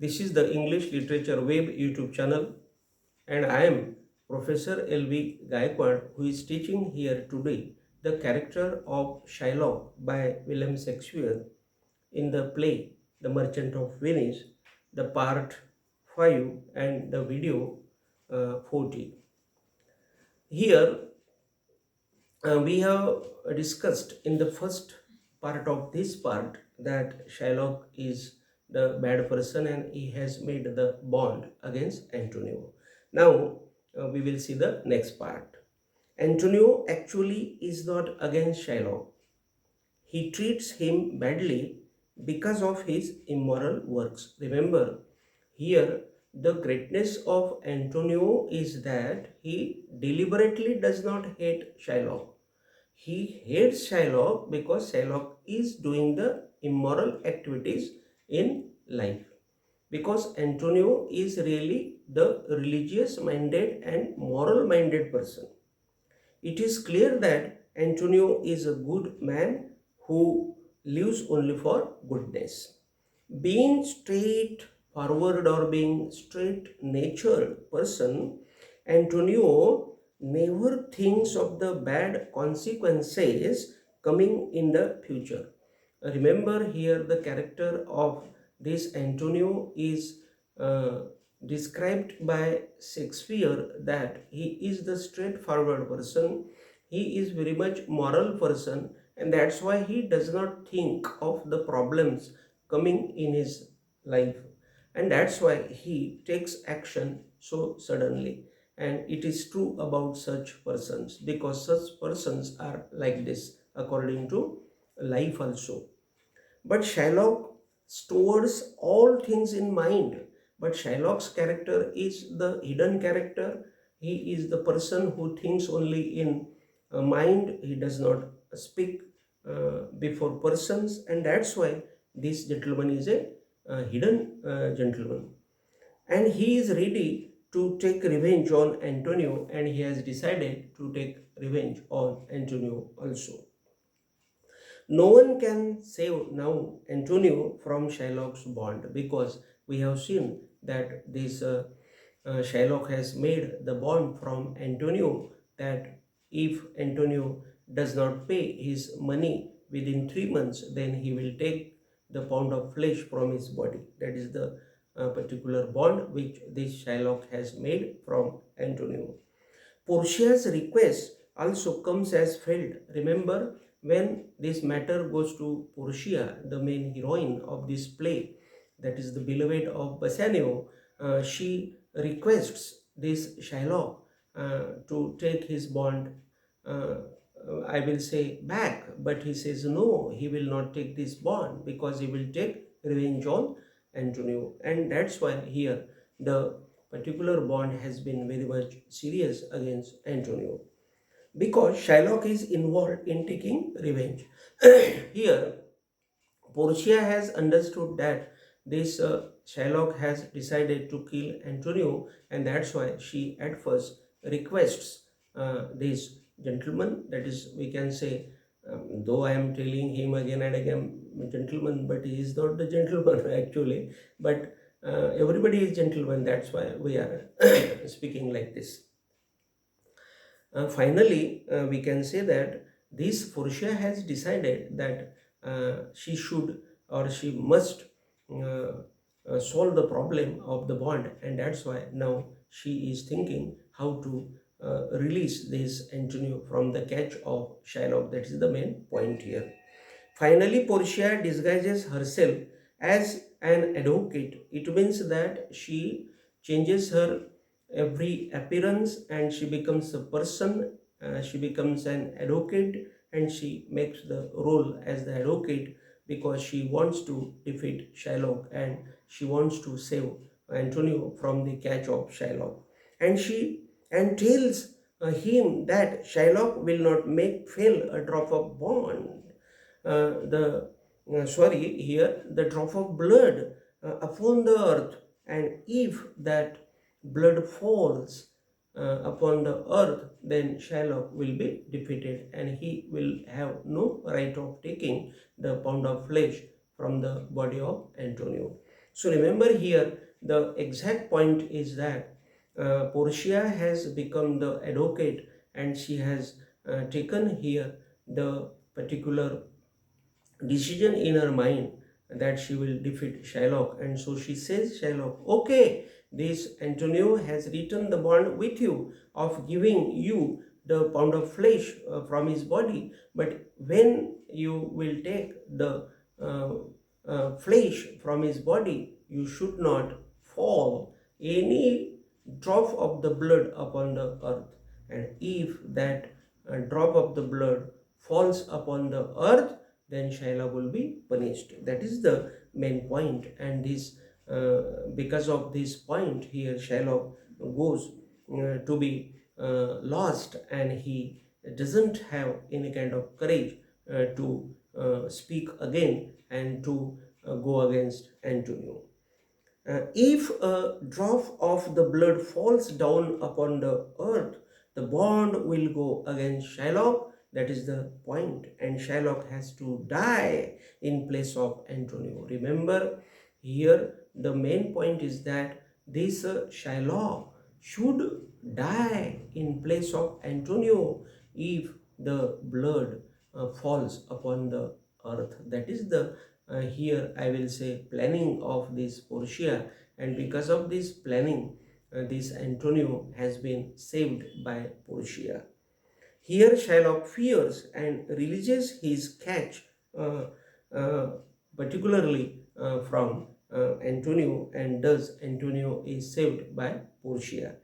This is the English Literature Web YouTube channel, and I am Professor L.B. Gayakawad, who is teaching here today the character of Shylock by William Shakespeare in the play The Merchant of Venice, the part 5 and the video 40. Here we have discussed in the first part of this part that Shylock is the bad person and he has made the bond against Antonio. Now we will see the next part. Antonio actually is not against Shylock. He treats him badly because of his immoral works. Remember, here the greatness of Antonio is that he deliberately does not hate Shylock. He hates Shylock because Shylock is doing the immoral activities in life. Because Antonio is really the religious minded and moral minded person. It is clear that Antonio is a good man who lives only for goodness. Being straightforward or being straight natured person, Antonio never thinks of the bad consequences coming in the future. Remember here the character of this Antonio is described by Shakespeare that he is the straightforward person, he is very much moral person, and that's why he does not think of the problems coming in his life, and that's why he takes action so suddenly. And it is true about such persons because such persons are like this according to life also. But Shylock stores all things in mind. But Shylock's character is the hidden character. He is the person who thinks only in mind. He does not speak before persons, and that's why this gentleman is a hidden gentleman. And he is ready to take revenge on Antonio, and he has decided to take revenge on Antonio also. No one can save now Antonio from Shylock's bond because we have seen that this Shylock has made the bond from Antonio that if Antonio does not pay his money within 3 months, then he will take the pound of flesh from his body. That is the particular bond which this Shylock has made from Antonio. Portia's request also comes as failed. Remember, when this matter goes to Portia, the main heroine of this play, that is the beloved of Bassanio, she requests this Shylock to take his bond, I will say, back, but he says no, he will not take this bond because he will take revenge on Antonio, and that's why here the particular bond has been very much serious against Antonio because Shylock is involved in taking revenge. Here, Portia has understood that this Shylock has decided to kill Antonio, and that's why she at first requests this gentleman, that is, we can say, though I am telling him again and again, gentleman, but he is not the gentleman actually, but everybody is gentleman, that's why we are speaking like this. Finally, we can say that this Portia has decided that she should or she must solve the problem of the bond, and that's why now she is thinking how to release this Antonio from the catch of Shylock. That is the main point here. Finally, Portia disguises herself as an advocate. It means that she changes her every appearance and she becomes a person, she becomes an advocate, and she makes the role as the advocate because she wants to defeat Shylock and she wants to save Antonio from the catch of Shylock. And she tells him that Shylock will not make fail a drop of bond. Here the drop of blood upon the earth, and if that blood falls upon the earth, then Shylock will be defeated and he will have no right of taking the pound of flesh from the body of Antonio. So remember here, the exact point is that Portia has become the advocate, and she has taken here the particular decision in her mind that she will defeat Shylock. And so she says, Shylock, okay, this Antonio has written the bond with you of giving you the pound of flesh from his body, but when you will take the uh, flesh from his body, you should not fall any drop of the blood upon the earth. And if that drop of the blood falls upon the earth, then Shylock will be punished. That is the main point. And this, because of this point here, Shylock goes to be lost, and he doesn't have any kind of courage to speak again and to go against Antonio. If a drop of the blood falls down upon the earth, the bond will go against Shylock. That is the point, and Shylock has to die in place of Antonio. Remember, here the main point is that this Shylock should die in place of Antonio if the blood falls upon the earth. That is the here I will say planning of this Portia, and because of this planning, this Antonio has been saved by Portia. Here Shylock fears and releases his catch, uh, particularly from Antonio, and thus Antonio is saved by Portia.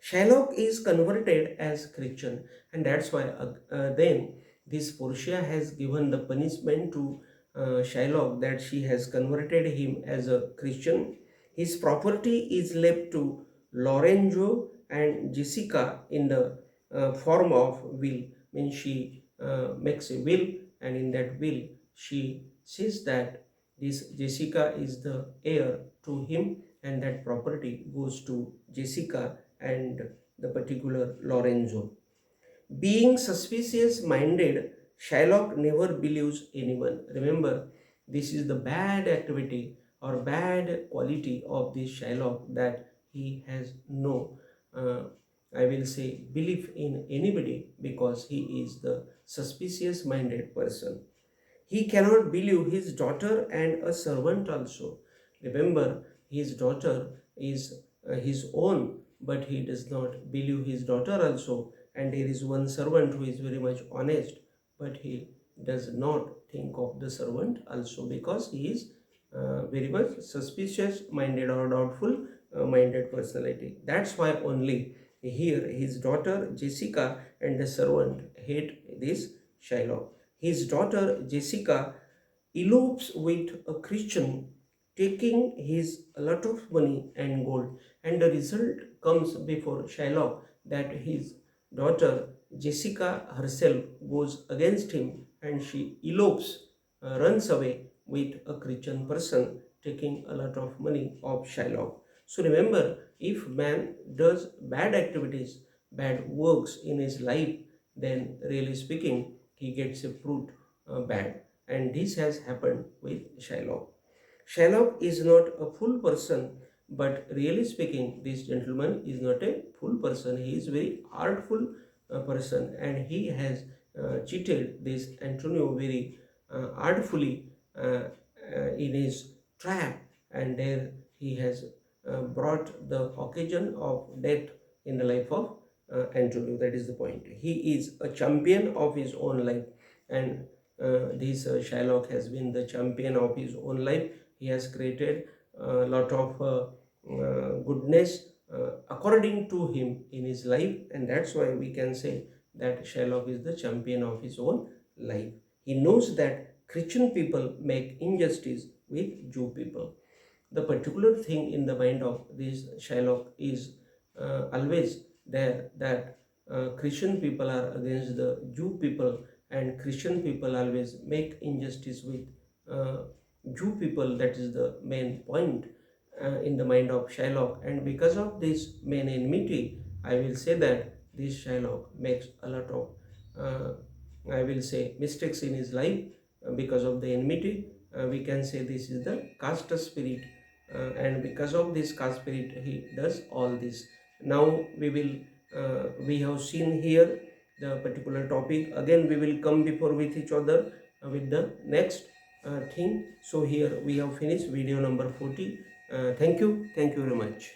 Shylock is converted as Christian, and that's why then this Portia has given the punishment to Shylock, that she has converted him as a Christian. His property is left to Lorenzo and Jessica in the form of will. Means she makes a will, and in that will she says that this Jessica is the heir to him, and that property goes to Jessica and the particular Lorenzo. Being suspicious minded, Shylock never believes anyone. Remember, this is the bad activity or bad quality of this Shylock, that he has no, I will say, belief in anybody, because he is the suspicious minded person. He cannot believe his daughter and a servant also. Remember, his daughter is his own, but he does not believe his daughter also. And there is one servant who is very much honest, but he does not think of the servant also, because he is very much suspicious minded or doubtful minded personality. That's why only here his daughter Jessica and the servant hate this Shylock. His daughter Jessica elopes with a Christian, taking his a lot of money and gold, and the result comes before Shylock that his daughter Jessica herself goes against him, and she elopes, runs away with a Christian person, taking a lot of money of Shylock. So remember, if man does bad activities, bad works in his life, then really speaking, he gets a fruit bad. And this has happened with Shylock. Shylock is not a full person, but really speaking, this gentleman is not a full person. He is very artful person, and he has cheated this Antonio very artfully in his trap, and there he has brought the occasion of death in the life of Antonio. That is the point. He is a champion of his own life, and this Shylock has been the champion of his own life. He has created a lot of goodness according to him in his life, and that's why we can say that Shylock is the champion of his own life. He knows that Christian people make injustice with Jew people. The particular thing in the mind of this Shylock is always there, that Christian people are against the Jew people, and Christian people always make injustice with uh, Jew people. That is the main point in the mind of Shylock, and because of this main enmity, I will say that this Shylock makes a lot of I will say mistakes in his life because of the enmity. We can say this is the caste spirit and because of this caste spirit he does all this. Now we have seen here the particular topic. Again we will come before with each other with the next thing. So here we have finished video number 40. Thank you very much.